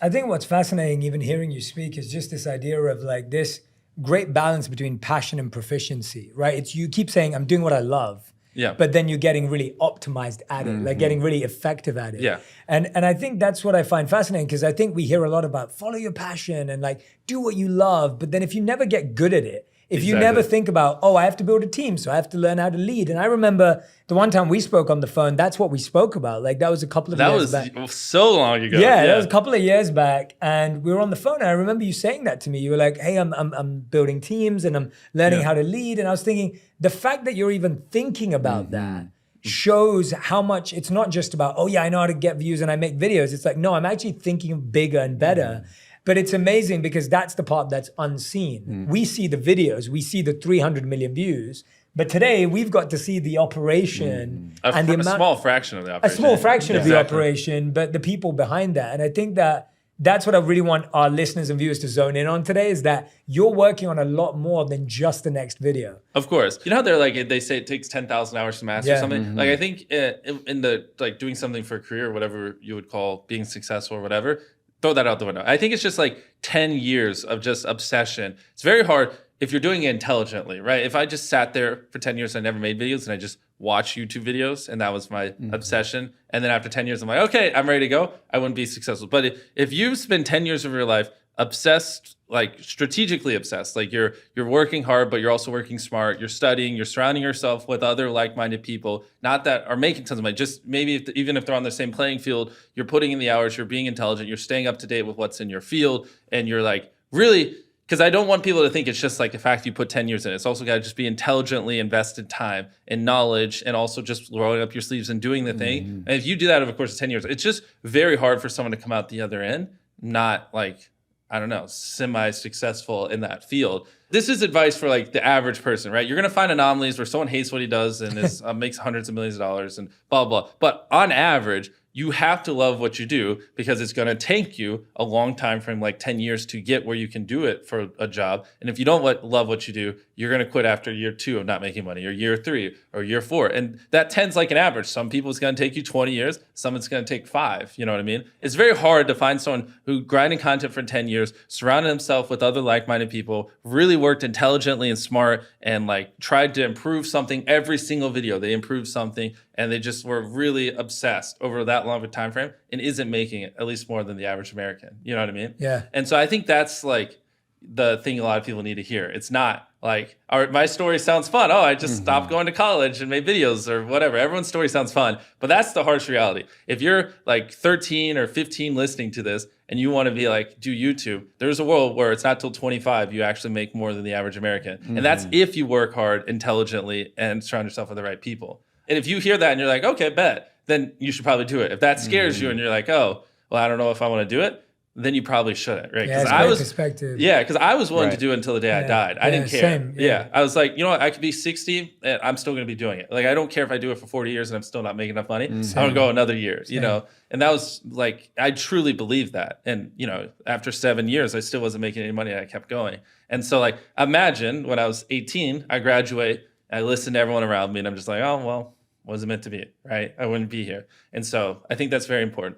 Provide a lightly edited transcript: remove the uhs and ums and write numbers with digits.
I think what's fascinating, even hearing you speak, is just this idea of like this great balance between passion and proficiency, right? It's you keep saying, I'm doing what I love. Yeah. But then you're getting really optimized at it, like getting really effective at it. Yeah. And I think that's what I find fascinating, because I think we hear a lot about follow your passion and like do what you love. But then if you never get good at it, if you never think about, oh, I have to build a team, so I have to learn how to lead. And I remember the one time we spoke on the phone, that's what we spoke about. Like that was a couple of years back. That was so long ago. Yeah, that was a couple of years back. And we were on the phone and I remember you saying that to me. You were like, hey, I'm building teams and I'm learning how to lead. And I was thinking, the fact that you're even thinking about that shows how much it's not just about, oh yeah, I know how to get views and I make videos. It's like, no, I'm actually thinking bigger and better. But it's amazing because that's the part that's unseen. We see the videos, we see the 300 million views, but today we've got to see the operation and a small fraction of the operation. A small fraction of the operation, but the people behind that. And I think that that's what I really want our listeners and viewers to zone in on today, is that you're working on a lot more than just the next video. Of course. You know how they're like, they say it takes 10,000 hours to master something? Like I think in the like doing something for a career, whatever you would call being successful or whatever, throw that out the window. I think it's just like 10 years of just obsession. It's very hard if you're doing it intelligently, right? If I just sat there for 10 years and I never made videos and I just watched YouTube videos and that was my obsession, and then after 10 years I'm like, okay, I'm ready to go, I wouldn't be successful. But if you spend 10 years of your life obsessed, like strategically obsessed, like you're working hard, but you're also working smart, you're studying, you're surrounding yourself with other like-minded people, not that are making tons of money, just maybe even if they're on the same playing field, you're putting in the hours, you're being intelligent, you're staying up to date with what's in your field, and you're like really, because I don't want people to think it's just like the fact you put 10 years in. It's also got to just be intelligently invested time and knowledge, and also just rolling up your sleeves and doing the thing. And if you do that over the course of 10 years, it's just very hard for someone to come out the other end, not like, I don't know, semi-successful in that field. This is advice for like the average person, right? You're going to find anomalies where someone hates what he does and is, makes hundreds of millions of dollars and blah, blah. But on average, you have to love what you do, because it's going to take you a long time frame, like 10 years, to get where you can do it for a job. And if you don't love what you do, you're going to quit after year 2 of not making money, or year 3 or year 4. And that tends like an average. Some people it's going to take you 20 years. Some it's going to take 5. You know what I mean? It's very hard to find someone who grinding content for 10 years, surrounded himself with other like-minded people, really worked intelligently and smart, and like tried to improve something every single video. They improved something, and they just were really obsessed over that long of a time frame, and isn't making it at least more than the average American. You know what I mean? Yeah. And so I think that's like the thing a lot of people need to hear. It's not like, all right, my story sounds fun. Oh, I just stopped going to college and made videos or whatever. Everyone's story sounds fun, but that's the harsh reality. If you're like 13 or 15 listening to this and you want to be like, do YouTube, there's a world where it's not till 25 you actually make more than the average American. And that's if you work hard, intelligently, and surround yourself with the right people. And if you hear that and you're like, okay, bet, then you should probably do it. If that scares you and you're like, oh, well, I don't know if I want to do it, then you probably shouldn't, right? Yeah, it's great perspective. Yeah, because I was willing to do it until the day I died. I didn't care. Same, I was like, you know what? I could be 60 and I'm still going to be doing it. Like, I don't care if I do it for 40 years and I'm still not making enough money. I'm going to go another year, you know? And that was like, I truly believed that. And, you know, after 7 years, I still wasn't making any money and I kept going. And so like, imagine when I was 18, I graduate, I listen to everyone around me and I'm just like, oh, well, wasn't meant to be, right? I wouldn't be here. And so I think that's very important.